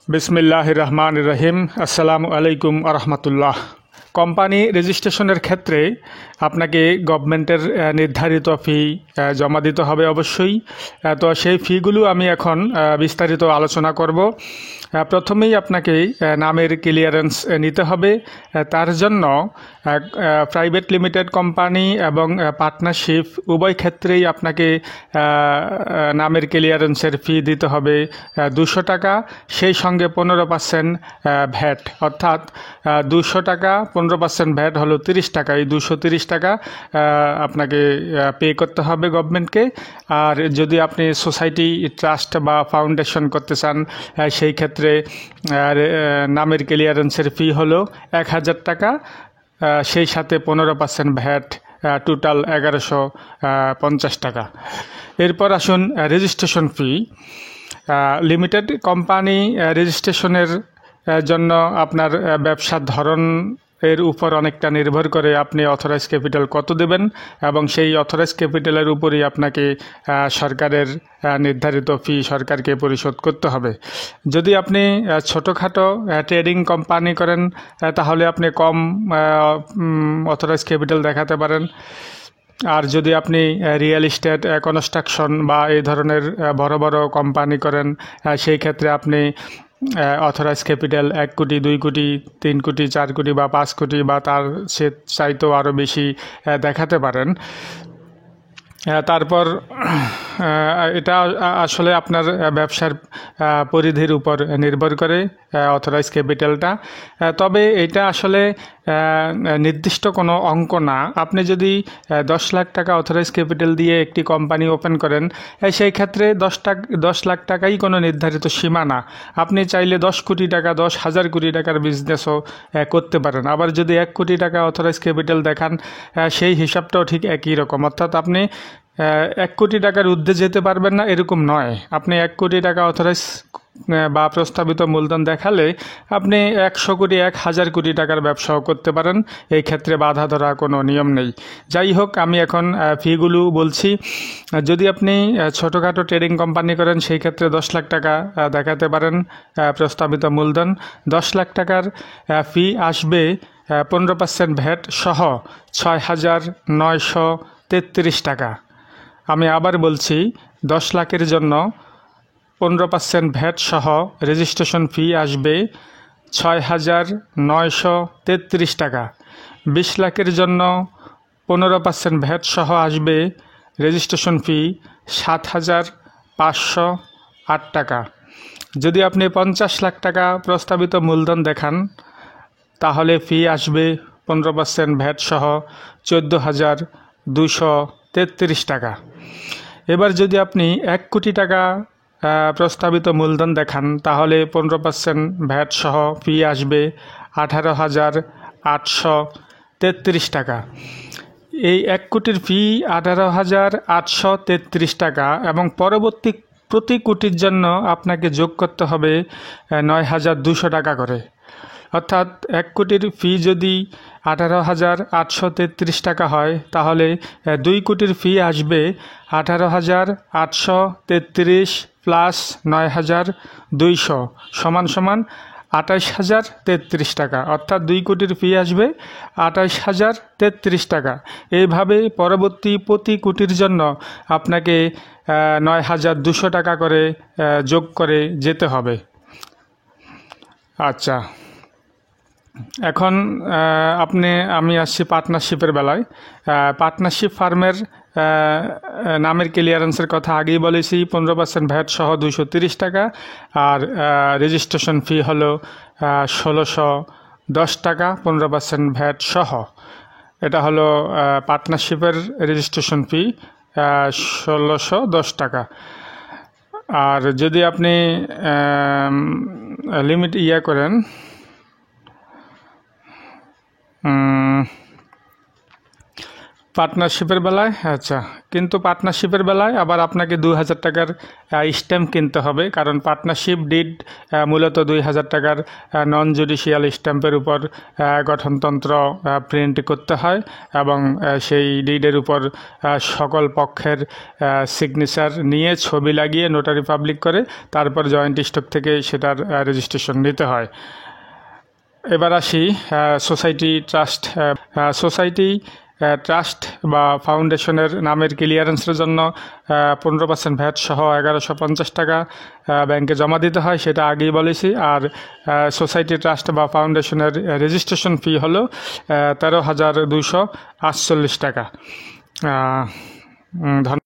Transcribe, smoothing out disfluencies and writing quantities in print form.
বিসমিল্লাহির রহমানির রহিম। আসসালামু আলাইকুম আরহামতুল্লাহ। কোম্পানি রেজিস্ট্রেশনের ক্ষেত্রে আপনাকে গভর্নমেন্টের নির্ধারিত ফি জমা দিতে হবে অবশ্যই। তো সেই ফিগুলো আমি এখন বিস্তারিত আলোচনা করব। প্রথমেই আপনাকে নামের ক্লিয়ারেন্স নিতে হবে। তার জন্য প্রাইভেট লিমিটেড কোম্পানি এবং পার্টনারশিপ উভয় ক্ষেত্রেই আপনাকে নামের ক্লিয়ারেন্সের ফি দিতে হবে 200 টাকা, সেই সঙ্গে 15% ভ্যাট, অর্থাৎ 200 টাকা 15% ভ্যাট হলো 30 টাকা। এই 230 টাকা আপনাকে পে করতে হবে গভর্নমেন্টকে। আর যদি আপনি সোসাইটি, ট্রাস্ট বা ফাউন্ডেশন করতে চান, সেই ক্ষেত্রে নামের ক্লিয়ারেন্সের ফি হলো 1000 টাকা, সেই সাথে 15% ভ্যাট, টোটাল 1150 টাকা। এরপর আসুন রেজিস্ট্রেশন ফি। লিমিটেড কোম্পানি রেজিস্ট্রেশনের জন্য আপনার ব্যবসার ধরন এর উপর অনেকটা নির্ভর করে আপনি অথরাইজ ক্যাপিটাল কত দেবেন, এবং সেই অথরাইজ ক্যাপিটালের উপরই আপনাকে সরকারের নির্ধারিত ফি সরকারকে পরিশোধ করতে হবে। যদি আপনি ছোটোখাটো ট্রেডিং কোম্পানি করেন তাহলে আপনি কম অথরাইজ ক্যাপিটাল দেখাতে পারেন। আর যদি আপনি রিয়েল এস্টেট, কনস্ট্রাকশন বা এই ধরনের বড় বড় কোম্পানি করেন, সেই ক্ষেত্রে আপনি অথরাইজ ক্যাপিটাল 1 কোটি, 2 কোটি, 3 কোটি, 4 কোটি বা 5 কোটি বা তার সে চাইতেও আরও বেশি দেখাতে পারেন। তারপর এটা আসলে আপনার ব্যবসার পরিধির উপর নির্ভর করে অথরাইজ ক্যাপিটালটা। তবে এটা আসলে নির্দিষ্ট কোনো অঙ্ক না। আপনি যদি 10 লাখ টাকা অথরাইজ ক্যাপিটাল দিয়ে একটি কোম্পানি ওপেন করেন, সেই ক্ষেত্রে 10 লাখ টাকাই কোনো নির্ধারিত সীমা না। আপনি চাইলে 10 কোটি টাকা, 10,000 কোটি টাকার বিজনেসও করতে পারেন। আবার যদি 1 কোটি টাকা অথরাইজ ক্যাপিটাল দেখান, সেই হিসাবটাও ঠিক একই রকম। অর্থাৎ আপনি 1 কোটি টাকার ঊর্ধ্বে যেতে পারবেন না এরকম নয়। আপনি 1 কোটি টাকা অথরাইজ বা প্রস্তাবিত মূলধন দেখালে আপনি 100 কোটি, 1000 কোটি টাকার ব্যবসাও করতে পারেন। এই ক্ষেত্রে বাধা ধরা কোনো নিয়ম নেই। যাই হোক, আমি এখন ফিগুলো বলছি। যদি আপনি ছোটোখাটো ট্রেডিং কোম্পানি করেন, সেই ক্ষেত্রে 10 লাখ টাকা দেখাতে পারেন প্রস্তাবিত মূলধন। 10 লাখ টাকার ফি আসবে 15% ভ্যাট সহ 6,933 টাকা। আমি আবার বলছি, 10 লাখের জন্য 15% ভ্যাট সহ রেজিস্ট্রেশন ফি আসবে 6,933 টাকা। 20 লাখের জন্য 15% ভ্যাট সহ আসবে রেজিস্ট্রেশন ফি 7,508 টাকা। যদি আপনি 50 লাখ টাকা প্রস্তাবিত মূলধন দেখান, তাহলে ফি আসবে 15% ভ্যাট সহ 14,233 টাকা। এবার যদি আপনি 1 কোটি টাকা প্রস্তাবিত মূলধন দেখান, তাহলে 15% ভ্যাট সহ ফি আসবে 18,833 টাকা। এই 1 কোটির ফি 18,833 টাকা, এবং পরবর্তী প্রতি কোটির জন্য আপনাকে যোগ করতে হবে 9,200 টাকা করে। অর্থাৎ 1 কোটির ফি যদি 18,833 টাকা হয়, তাহলে 2 কোটির ফি আসবে 18,833 প্লাস 9,200 সমান 28,033 টাকা। অর্থাৎ 2 কোটির ফি আসবে 28,033 টাকা। এইভাবে পরবর্তী প্রতি কোটির জন্য আপনাকে 9,200 টাকা করে যোগ করে যেতে হবে। আচ্ছা, এখন আমি আসছি পার্টনারশিপের বেলায়। পার্টনারশিপ ফার্মের নামের ক্লিয়ারেন্সের কথা আগেই বলেছি। 15% ভ্যাট সহ 230 টাকা, আর রেজিস্ট্রেশন ফি হলো 1,610 টাকা 15% ভ্যাট সহ। এটা হলো পার্টনারশিপের রেজিস্ট্রেশন ফি 1,610 টাকা। আর যদি আপনি লিমিট করেন, পার্টনারশিপের বেলায় আচ্ছা, কিন্তু পার্টনারশিপের বেলায় আবার আপনাকে 2000 টাকার স্ট্যাম্প কিনতে হবে, কারণ পার্টনারশিপ ডিড মূলত 2000 টাকার নন জুডিশিয়াল স্ট্যাম্পের উপর গঠনতন্ত্র প্রিন্ট করতে হয় এবং সেই ডিডের উপর সকল পক্ষের সিগনেচার নিয়ে ছবি লাগিয়ে নোটারি পাবলিক করে তারপর জয়েন্ট স্টক থেকে সেটার রেজিস্ট্রেশন নিতে হয়। এবার আসি সোসাইটি ট্রাস্ট। সোসাইটি ট্রাস্ট বা ফাউন্ডেশনের নামের ক্লিয়ারেন্সের জন্য 15% ভ্যাট সহ 1150 টাকা ব্যাংকে জমা দিতে হয়, সেটা আগেই বলেছি। আর সোসাইটি ট্রাস্ট বা ফাউন্ডেশনের রেজিস্ট্রেশন ফি হলো 13,248 টাকা। ধন্যবাদ।